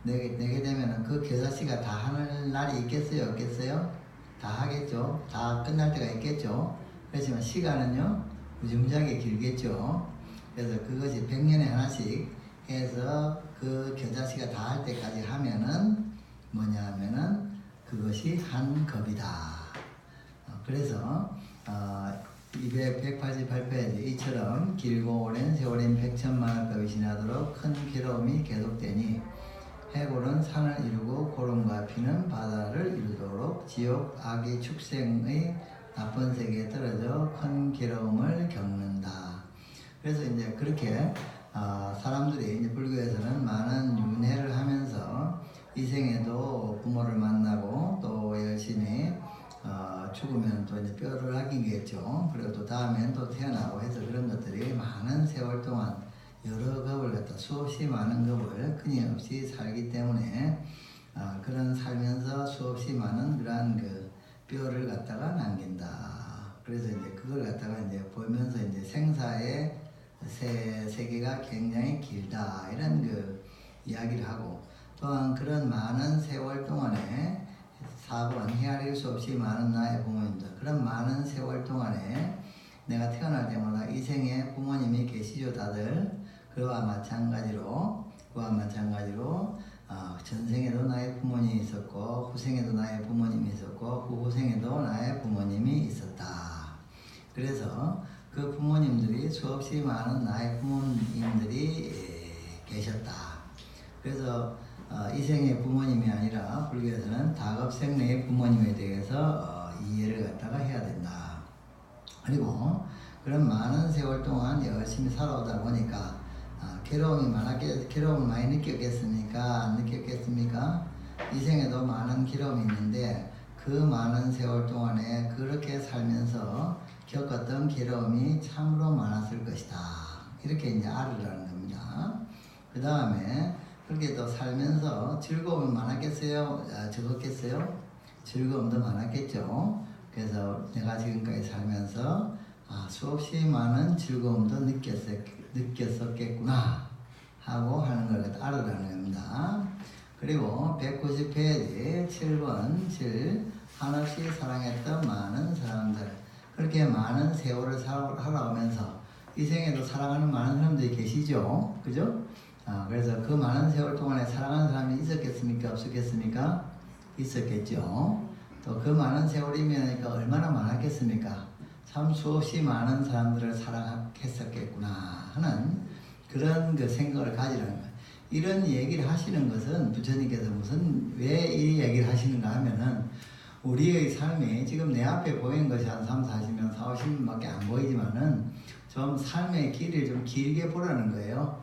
내게 되면은 그 겨자씨가 다 하는 날이 있겠어요? 없겠어요? 다 하겠죠? 다 끝날 때가 있겠죠? 그렇지만 시간은요, 무지무지하게 길겠죠? 그래서 그것이 100년에 하나씩 해서 그 겨자씨가 다 할 때까지 하면은 뭐냐 하면은 그것이 한 겁이다. 그래서 188페이지 이처럼 길고 오랜 세월인 백천만의 법이 지나도록 큰 괴로움이 계속되니 해골은 산을 이루고 고름과 피는 바다를 이루도록 지옥 악의 축생의 나쁜 세계에 떨어져 큰 괴로움을 겪는다. 그래서 이제 그렇게 사람들이 이제 불교에서는 많은 윤회를 하면서 이 생에도 부모를 만나고 또 열심히 죽으면 또 이제 뼈를 아끼겠죠. 그리고 또 다음엔 또 태어나고 해서 그런 것들이 많은 세월 동안 여러 겁을 갖다 수없이 많은 겁을 끊임없이 살기 때문에 그런 살면서 수없이 많은 그러한 그 뼈를 갖다가 남긴다. 그래서 이제 그걸 갖다가 이제 보면서 이제 생사의 세계가 굉장히 길다 이런 그 이야기를 하고, 또한 그런 많은 세월 동안에 사고한 헤아릴 수 없이 많은 나의 부모님들, 그런 많은 세월 동안에 내가 태어날 때마다 이 생에 부모님이 계시죠 다들. 그와 마찬가지로 전생에도 나의 부모님이 있었고 후생에도 나의 부모님이 있었고 후후생에도 나의 부모님이 있었다. 그래서 그 부모님들이 수없이 많은 나의 부모님들이 계셨다. 그래서 이 생의 부모님이 아니라 불교에서는 다급생내의 부모님에 대해서 이해를 갖다가 해야 된다. 그리고 그런 많은 세월 동안 열심히 살아오다 보니까 괴로움을 많이 느꼈겠습니까? 안 느꼈겠습니까? 이 생에도 많은 괴로움이 있는데 그 많은 세월 동안에 그렇게 살면서 겪었던 괴로움이 참으로 많았을 것이다. 이렇게 이제 알으라는 겁니다. 그 다음에 그렇게 또 살면서 즐거움이 많았겠어요? 적었겠어요? 즐거움도 많았겠죠. 그래서 내가 지금까지 살면서 수없이 많은 즐거움도 느꼈었겠구나 하고 하는 걸 알으라는 겁니다. 그리고 190페이지 7번 7 한없이 사랑했던 많은 사람들, 그렇게 많은 세월을 살아가면서 이 생에도 사랑하는 많은 사람들이 계시죠, 그죠? 그래서 그 많은 세월 동안에 사랑하는 사람이 있었겠습니까? 없었겠습니까? 있었겠죠. 또 그 많은 세월이면 얼마나 많았겠습니까? 참 수없이 많은 사람들을 사랑했었겠구나 하는 그런 그 생각을 가지라는 거예요. 이런 얘기를 하시는 것은 부처님께서 왜 이 얘기를 하시는가 하면은 우리의 삶이 지금 내 앞에 보이는 것이 한 3, 40년, 4, 50년밖에 안 보이지만은 좀 삶의 길을 좀 길게 보라는 거예요.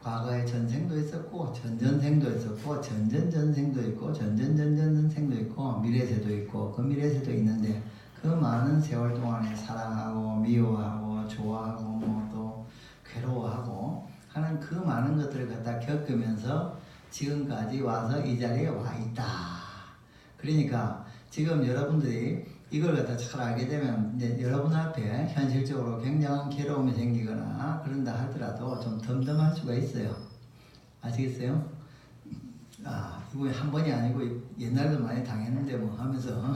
과거에 전생도 있었고 전전생도 있었고 전전전생도 있고 전전전전생도 있고 미래세도 있고 그 미래세도 있는데 그 많은 세월 동안에 사랑하고 미워하고 좋아하고 뭐 또 괴로워하고 하는 그 많은 것들을 갖다 겪으면서 지금까지 와서 이 자리에 와 있다. 그러니까 지금 여러분들이 이걸 갖다 잘 알게 되면 이제 여러분 앞에 현실적으로 굉장한 괴로움이 생기거나 그런다 하더라도 좀 덤덤할 수가 있어요. 아시겠어요? 이거 한 번이 아니고 옛날도 많이 당했는데 뭐 하면서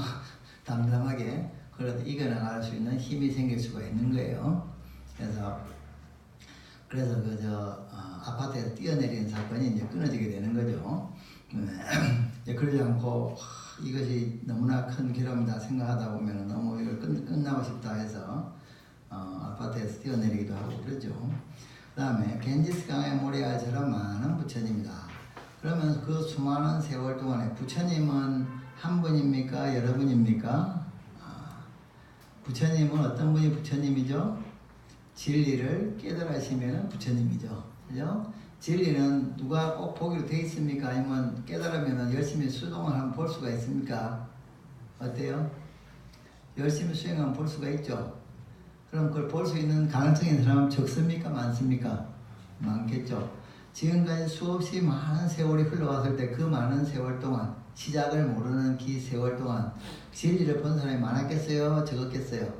담담하게 그래도 이겨나갈 수 있는 힘이 생길 수가 있는 거예요. 그래서 아파트에서 뛰어내리는 사건이 이제 끊어지게 되는 거죠. 그러지 않고 이것이 너무나 큰 괴로움이다 생각하다 보면 너무 이걸 끝나고 싶다 해서 아파트에서 뛰어내리기도 하고 그러죠. 그 다음에 겐지스 강에 모래알처럼 많은 부처님이다. 그러면 그 수많은 세월 동안에 부처님은 한 분입니까? 여러 분입니까? 부처님은 어떤 분이 부처님이죠? 진리를 깨달으시면 부처님이죠. 그죠? 진리는 누가 꼭 보기로 돼 있습니까? 아니면 깨달으면 열심히 수동을 하면 볼 수가 있습니까? 어때요? 열심히 수행하면 볼 수가 있죠. 그럼 그걸 볼 수 있는 가능성이 있는 사람은 적습니까? 많습니까? 많겠죠. 지금까지 수없이 많은 세월이 흘러왔을 때 그 많은 세월 동안 시작을 모르는 그 세월 동안 진리를 본 사람이 많았겠어요? 적었겠어요?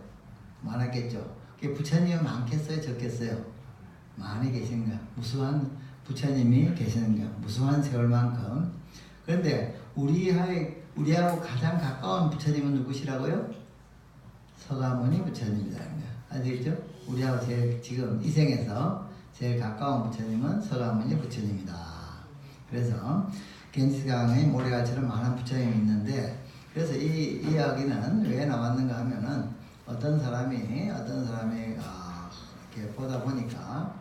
많았겠죠. 부처님은 많겠어요? 적겠어요? 많이 계신 거야. 무수한 부처님이 계시는 거야. 무수한 세월만큼. 그런데 우리하고 가장 가까운 부처님은 누구시라고요? 서가모니 부처님이라는 거야. 아시겠죠? 우리하고 지금 이 생에서 제일 가까운 부처님은 서가모니 부처님이다. 그래서 겐지스강의 모래알처럼 많은 부처님이 있는데, 그래서 이 이야기는 왜 나왔는가 하면은 어떤 사람이 이렇게 보다 보니까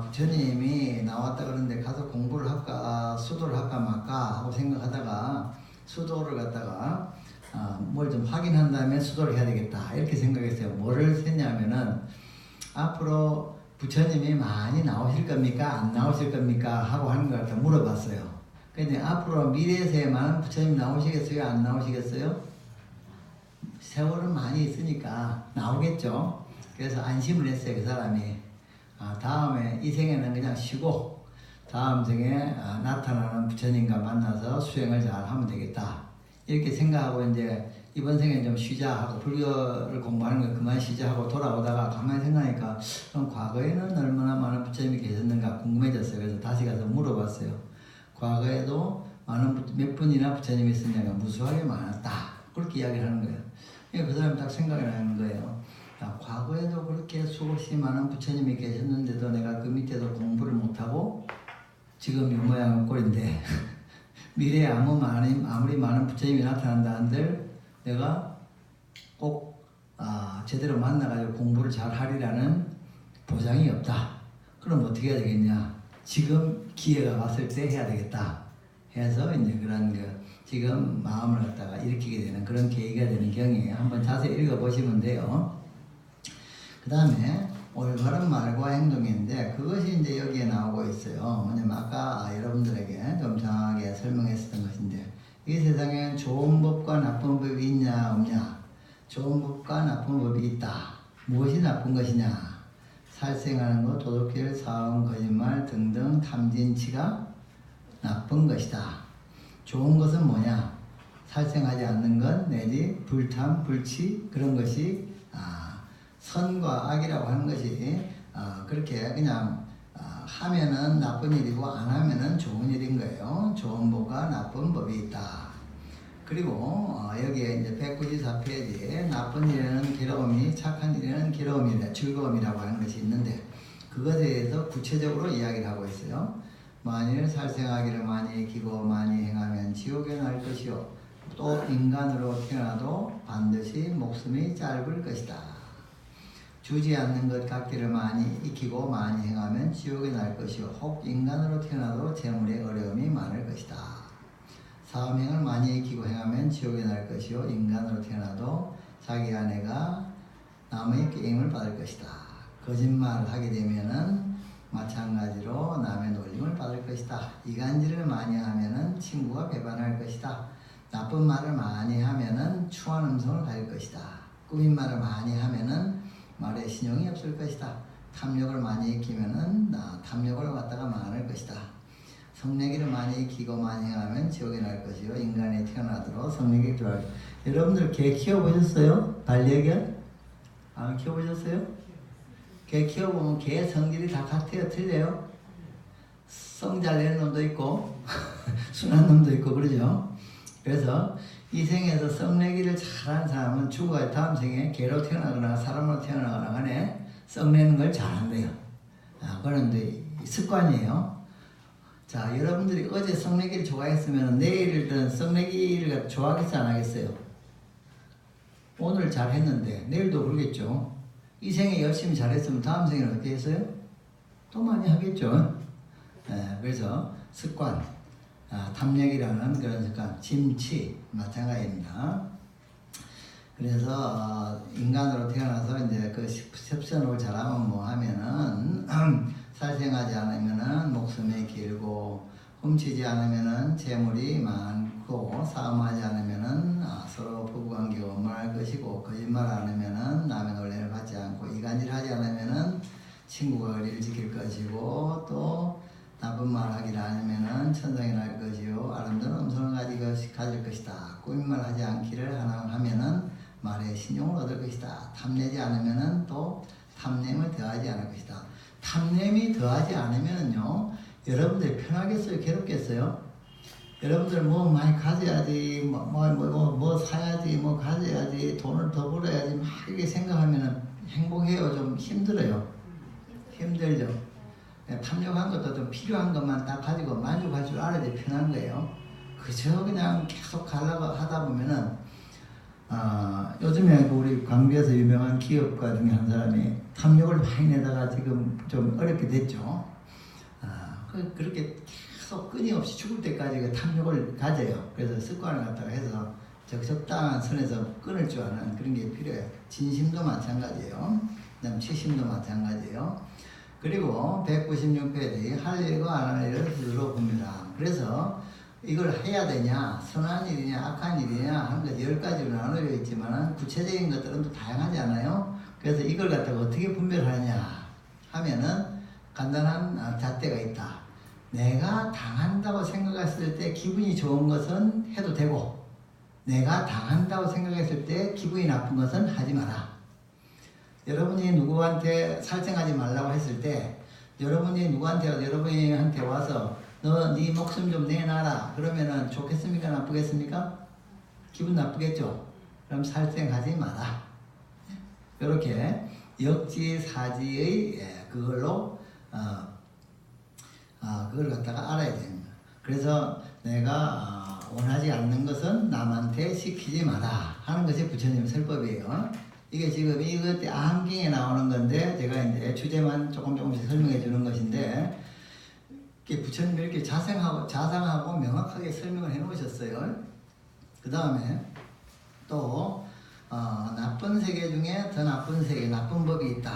부처님이 나왔다 그러는데 가서 공부를 할까 수도를 할까 말까 하고 생각하다가 수도를 갖다가 뭘 좀 확인한 다음에 수도를 해야 되겠다 이렇게 생각했어요. 뭐를 했냐면은 앞으로 부처님이 많이 나오실 겁니까? 안 나오실 겁니까? 하고 하는 걸 갖다 물어봤어요. 근데 앞으로 미래세에 많은 부처님 나오시겠어요? 안 나오시겠어요? 세월은 많이 있으니까 나오겠죠. 그래서 안심을 했어요. 그 사람이. 다음에 이 생에는 그냥 쉬고 다음 생에 나타나는 부처님과 만나서 수행을 잘 하면 되겠다. 이렇게 생각하고 이제 이번 생에 좀 쉬자 하고 불교를 공부하는 걸 그만 쉬자 하고 돌아오다가 가만히 생각하니까 그럼 과거에는 얼마나 많은 부처님이 계셨는가 궁금해졌어요. 그래서 다시 가서 물어봤어요. 과거에도 몇 분이나 부처님이 있었냐가 무수하게 많았다. 그렇게 이야기를 하는 거예요. 그 사람이 딱 생각이 나는 거예요. 과거에도 그렇게 수없이 많은 부처님이 계셨는데도 내가 그 밑에도 공부를 못하고 지금 이 모양의 꼴인데 미래에 아무리 많은 부처님이 나타난다 한들 내가 꼭 제대로 만나가지고 공부를 잘 하리라는 보장이 없다. 그럼 어떻게 해야 되겠냐? 지금 기회가 왔을 때 해야 되겠다. 해서 이제 그런 지금 마음을 갖다가 일으키게 되는 그런 계기가 되는 경이에요. 한번 자세히 읽어보시면 돼요. 그 다음에 올바른 말과 행동인데 그것이 이제 여기에 나오고 있어요. 뭐냐면 아까 여러분들에게 좀 정확하게 설명했었던 것인데 이 세상에 좋은 법과 나쁜 법이 있냐 없냐? 좋은 법과 나쁜 법이 있다. 무엇이 나쁜 것이냐? 살생하는 것, 도둑질, 사음, 거짓말 등등 탐진치가 나쁜 것이다. 좋은 것은 뭐냐? 살생하지 않는 것 내지 불탐, 불치 그런 것이 선과 악이라고 하는 것이 그렇게 그냥 하면은 나쁜 일이고 안 하면은 좋은 일인 거예요. 좋은 법과 나쁜 법이 있다. 그리고 여기에 이제 194페이지에 나쁜 일에는 괴로움이, 착한 일에는 괴로움이라 즐거움이라고 하는 것이 있는데 그것에 대해서 구체적으로 이야기를 하고 있어요. 만일 살생하기를 많이 익히고 많이 행하면 지옥에 날 것이요 또 인간으로 태어나도 반드시 목숨이 짧을 것이다. 주지 않는 것 갖기를 많이 익히고 많이 행하면 지옥에 날 것이요 혹 인간으로 태어나도 재물에 어려움이 많을 것이다. 사업행을 많이 익히고 행하면 지옥에 날 것이요 인간으로 태어나도 자기 아내가 남의 게임을 받을 것이다. 거짓말을 하게 되면은 마찬가지로 남의 놀림을 받을 것이다. 이간질을 많이 하면은 친구가 배반할 것이다. 나쁜 말을 많이 하면은 추한 음성을 가질 것이다. 꾸민 말을 많이 하면은 말에 신용이 없을 것이다. 탐욕을 많이 익히면은 탐욕을 갖다가 많을 것이다. 성내기를 많이 익히고 많이 행하면 지옥에 날 것이요 인간이 태어나도록 성내기 들어갈. 여러분들 개 키워보셨어요? 반려견? 안 키워보셨어요? 개 키워보면 개 성질이 다 같아요? 틀려요? 성 잘 내는 놈도 있고 순한 놈도 있고 그러죠. 그래서 이 생에서 썩내기를 잘하는 사람은 죽어야 다음 생에 개로 태어나거나 사람으로 태어나거나 간에 썩내는 걸 잘한대요. 그런데 습관이에요. 자, 여러분들이 어제 썩내기를 좋아했으면 내일은 썩내기를 좋아하겠어요? 안 하겠어요? 오늘 잘했는데 내일도 그러겠죠. 이 생에 열심히 잘했으면 다음 생에는 어떻게 했어요? 또 많이 하겠죠. 그래서 습관, 탐욕이라는 그런 습관, 짐치 마찬가지입니다. 그래서 인간으로 태어나서 이제 그 습선을 잘하면 뭐 하면은 살생하지 않으면은 목숨이 길고 훔치지 않으면은 재물이 많고 싸움하지 않으면은 서로 부부관계가 원만할 것이고 거짓말 안 하면은 남의 논리를 받지 않고 이간질하지 않으면은 친구가 의리를 지킬 것이고 또 나쁜 말 하기를 않으면은 천상에 날 것이요 아름다운 음성을 가질 것이다. 꾸민 말 하지 않기를 하면은 말에 신용을 얻을 것이다. 탐내지 않으면은 또 탐냄을 더하지 않을 것이다. 탐냄이 더하지 않으면은요 여러분들이 편하겠어요? 괴롭겠어요? 여러분들 뭐 많이 가져야지 뭐 사야지 뭐 가져야지 돈을 더 벌어야지 막 이렇게 생각하면은 행복해요? 좀 힘들어요? 힘들죠? 탐욕한 것도 좀 필요한 것만 딱 가지고 만족할 줄 알아야 편한 거예요. 그저 그냥 계속 가려고 하다 보면은 요즘에 우리 광주에서 유명한 기업가 중에 한 사람이 탐욕을 많이 내다가 지금 좀 어렵게 됐죠. 그렇게 계속 끊임없이 죽을 때까지 그 탐욕을 가져요. 그래서 습관을 갖다가 해서 적당한 선에서 끊을 줄 아는 그런 게 필요해요. 진심도 마찬가지예요. 그다음 치심도 마찬가지예요. 그리고 196페이지 할 일과 안 할 일을 스스로 봅니다. 그래서 이걸 해야 되냐, 선한 일이냐, 악한 일이냐 하는 것 10가지로 나누어 있지만 구체적인 것들은 또 다양하지 않아요. 그래서 이걸 갖다가 어떻게 분별하느냐 하면은 간단한 잣대가 있다. 내가 당한다고 생각했을 때 기분이 좋은 것은 해도 되고 내가 당한다고 생각했을 때 기분이 나쁜 것은 하지 마라. 여러분이 누구한테 살생하지 말라고 했을 때 여러분이 여러분한테 와서 너 네 목숨 좀 내놔라 그러면은 좋겠습니까? 나쁘겠습니까? 기분 나쁘겠죠? 그럼 살생하지 마라. 이렇게 역지사지의 그걸로 그걸 갖다가 알아야 됩니다. 그래서 내가 원하지 않는 것은 남한테 시키지 마라 하는 것이 부처님 설법이에요. 이게 지금 이것 암경에 나오는 건데 제가 이제 주제만 조금씩 설명해 주는 것인데 부처님이 이렇게 자상하고 명확하게 설명을 해 놓으셨어요. 그 다음에 또 나쁜 세계 중에 더 나쁜 세계, 나쁜 법이 있다.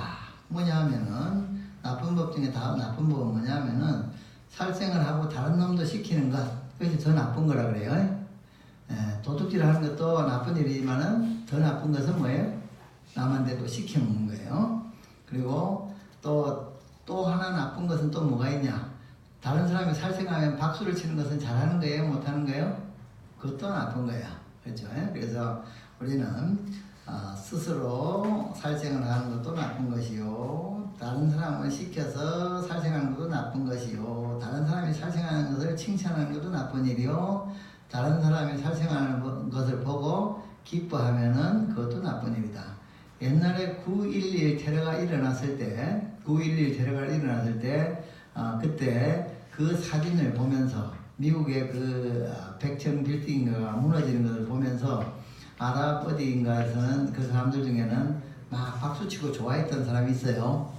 뭐냐 하면은 나쁜 법 중에 다음 나쁜 법은 뭐냐 하면은 살생을 하고 다른 놈도 시키는 것, 그것이 더 나쁜 거라 그래요. 도둑질 하는 것도 나쁜 일이지만은 더 나쁜 것은 뭐예요? 남한테 또 시켜먹는 거예요. 그리고 또 하나 나쁜 것은 또 뭐가 있냐? 다른 사람이 살생하면 박수를 치는 것은 잘하는 거예요? 못하는 거예요? 그것도 나쁜 거야. 그렇죠? 그래서 우리는 스스로 살생을 하는 것도 나쁜 것이요. 다른 사람을 시켜서 살생하는 것도 나쁜 것이요. 다른 사람이 살생하는 것을 칭찬하는 것도 나쁜 일이요. 다른 사람이 살생하는 것을 보고 기뻐하면은 그것도 나쁜 일이다. 옛날에 9.11 테러가 일어났을 때, 그때 그 사진을 보면서 미국의 그 백청 빌딩가 무너지는 것을 보면서 아랍 어디인가에서는 그 사람들 중에는 막 박수치고 좋아했던 사람이 있어요.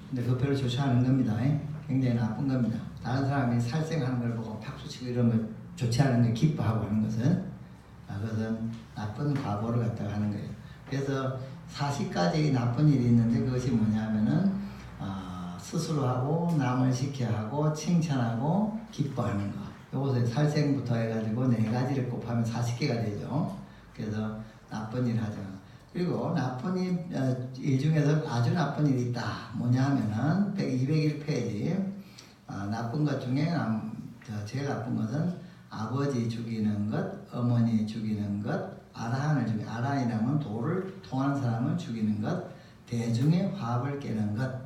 근데 그거 별로 좋지 않은 겁니다. 굉장히 나쁜 겁니다. 다른 사람이 살생하는 걸 보고 박수치고 이런 거 좋지 않은 걸 기뻐하고 하는 것은 그것은 나쁜 과보를 갖다가 하는 거예요. 그래서 40가지 나쁜 일이 있는데 그것이 뭐냐면은 스스로 하고 남을 시켜야 하고 칭찬하고 기뻐하는 거. 요것을 살생부터 해가지고 4가지를 곱하면 40개가 되죠. 그래서 나쁜 일 하죠. 그리고 나쁜 일 중에서 아주 나쁜 일이 있다. 뭐냐 하면은 201페이지 나쁜 것 중에 제일 나쁜 것은 아버지 죽이는 것, 어머니 죽이는 것, 아라한을 죽이는 것, 아라한이라면 도를 통한 사람을 죽이는 것, 대중의 화합을 깨는 것.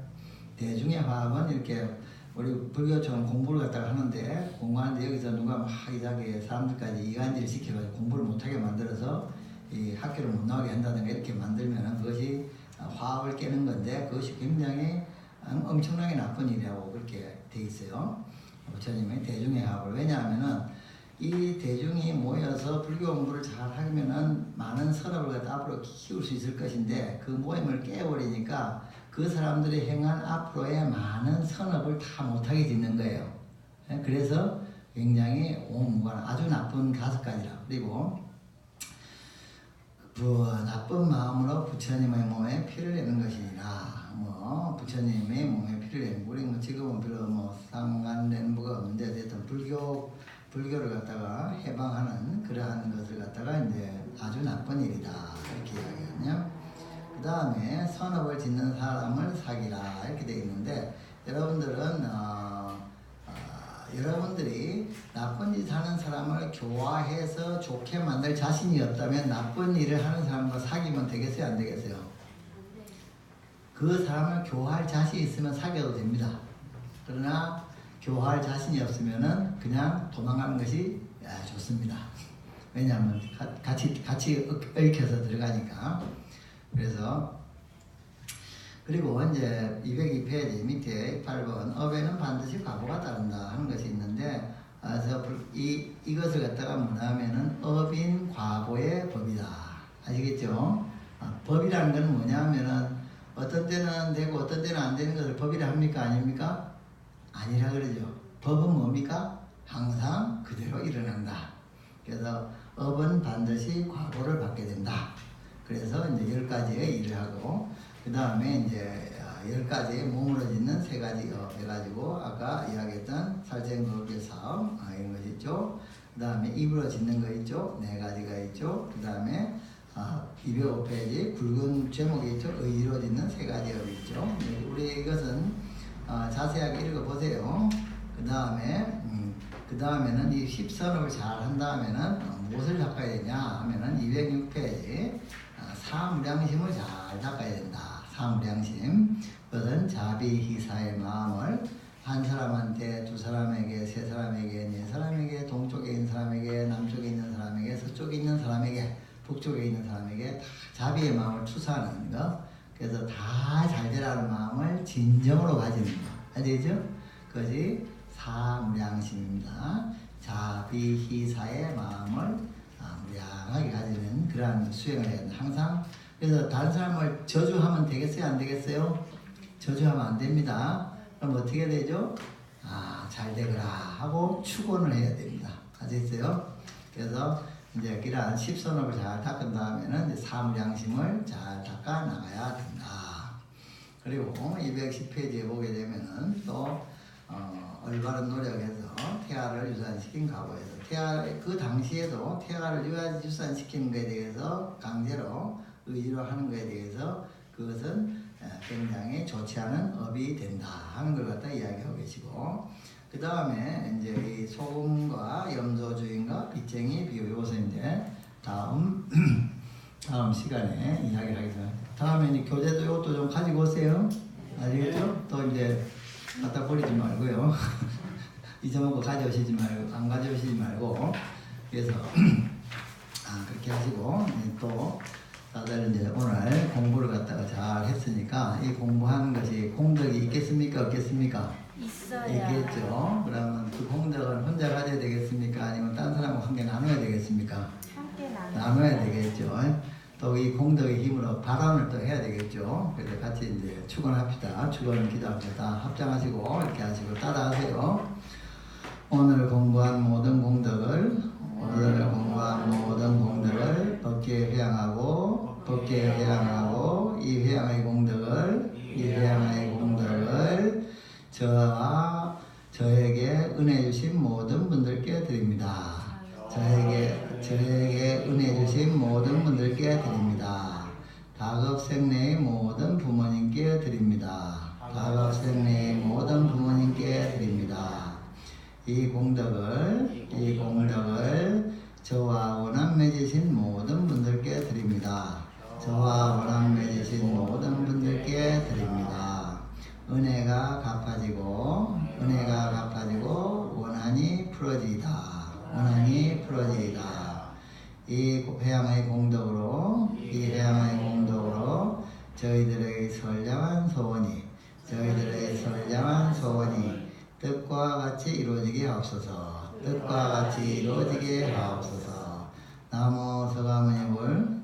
대중의 화합은 이렇게 우리 불교처럼 공부를 갖다가 하는데 공부하는데 여기서 누가 막 이상하게 사람들까지 이간질을 시켜가지고 공부를 못하게 만들어서 이 학교를 못 나오게 한다든가 이렇게 만들면 그것이 화합을 깨는 건데 그것이 굉장히 엄청나게 나쁜 일이라고 그렇게 돼 있어요. 부처님의 대중의 화합을. 왜냐하면은 이 대중이 모여서 불교 공부를 잘 하면은 많은 선업을 갖다 앞으로 키울 수 있을 것인데 그 모임을 깨버리니까 그 사람들이 행한 앞으로의 많은 선업을 다 못하게 짓는 거예요. 그래서 굉장히 무관 아주 나쁜 5가지라. 그리고 그 나쁜 마음으로 부처님의 몸에 피를 내는 것이니라. 부처님의 몸에 피를 내는 우리 지금은 별로 상관된 뭐가 없는데 어쨌든 불교를 갖다가 해방하는 그러한 것을 갖다가 이제 아주 나쁜 일이다 이렇게 이야기하거든요. 그 다음에 선업을 짓는 사람을 사귀라 이렇게 되어 있는데 여러분들은 여러분들이 나쁜 짓 하는 사람을 교화해서 좋게 만들 자신이 없다면 나쁜 일을 하는 사람과 사귀면 되겠어요? 안 되겠어요? 그 사람을 교화할 자신이 있으면 사귀어도 됩니다. 그러나 교화할 자신이 없으면은 그냥 도망가는 것이 좋습니다. 왜냐하면 같이 얽혀서 들어가니까. 그래서 그리고 이제 202페이지 밑에 8번 업에는 반드시 과보가 따른다 하는 것이 있는데 그래서 이것을 갖다가 뭐냐면은 업인 과보의 법이다. 아시겠죠? 법이라는 건 뭐냐면은 어떤 때는 되고 어떤 때는 안 되는 것을 법이라 합니까? 아닙니까? 아니라 그러죠. 법은 뭡니까? 항상 그대로 일어난다. 그래서 업은 반드시 과보를 받게 된다. 그래서 이제 10가지의 일을 하고 그 다음에 이제 10가지의 몸으로 짓는 3가지 업 해가지고 아까 이야기했던 살생법의 사업 이런 것이 있죠. 그 다음에 입으로 짓는 거 있죠. 4가지가 있죠. 그 다음에 205페이지 굵은 제목이 있죠. 의지로 짓는 3가지 업이 있죠. 우리 이것은 자세하게 읽어보세요. 그 다음에는 이 10선업을 잘 한 다음에는 무엇을 닦아야 되냐 하면은 206페이지 사무량심을 잘 닦아야 된다. 사무량심. 그것은 자비희사의 마음을 한 사람한테, 2사람에게, 3사람에게, 4사람에게, 동쪽에 있는 사람에게, 남쪽에 있는 사람에게, 서쪽에 있는 사람에게, 북쪽에 있는 사람에게 다 자비의 마음을 투사하는 거. 그래서 다 잘 되라는 마음을 진정으로 가지는 거. 아시죠? 그것이 사무량심입니다. 자비희사의 마음을 무량하게 가지는 그러한 수행을 해야 된다. 항상. 그래서 다른 사람을 저주하면 되겠어요? 안 되겠어요? 저주하면 안 됩니다. 그럼 어떻게 되죠? 잘 되거라 하고 축원을 해야 됩니다. 아시겠어요? 그래서 이제 이러한 10선업을 잘 닦은 다음에는 이제 사무량심을 잘 닦아 나가야 된다. 그리고 210페이지에 보게 되면은 또 올바른 노력해서 태아를 유산시킨 과거에서 그 당시에도 태아를 유산시키는 것에 대해서 강제로 의지로 하는 것에 대해서 그것은 굉장히 좋지 않은 업이 된다 하는 걸 갖다 이야기하고 계시고 그 다음에 이제 이 소금과 염소주의인과 빚쟁이 비유 요것은 이제 다음 시간에 이야기를 하겠습니다. 다음에 이제 교재도 이것도 좀 가지고 오세요. 아시겠죠? 또 이제 갖다 버리지 말고요. 잊어먹고 가져오시지 말고 안 가져오시지 말고 그래서 그렇게 하시고 또 다들 이제 오늘 공부를 갖다가 잘 했으니까 이 공부하는 것이 공덕이 있겠습니까? 없겠습니까? 있어요. 있겠죠. 그러면 그 공덕은 혼자 가져야 되겠습니까? 아니면 다른 사람과 함께 나눠야 되겠습니까? 함께 나눠야 되겠죠. 또 이 공덕의 힘으로 발언을 또 해야 되겠죠. 그래서 같이 이제 축원합시다. 축원 기도합시다. 합장하시고 이렇게 하시고 따라하세요. 오늘 공부한 모든 공덕을 법계에 회양하고 이 회양의 공덕을 저에게 은혜 주신 모든 분들께 드립니다. 저에게 은혜 주신 모든 분들께 드립니다. 다급생내의 모든 부모님께 드립니다. 이 공덕을 저와 원한 맺으신 모든 분들께 드립니다. 은혜가 갚아지고 원한이 풀어지이다. 이 회양의 공덕으로 저희들의 선량한 소원이 뜻과 같이 이루어지게 하옵소서. 나무 서가모니 불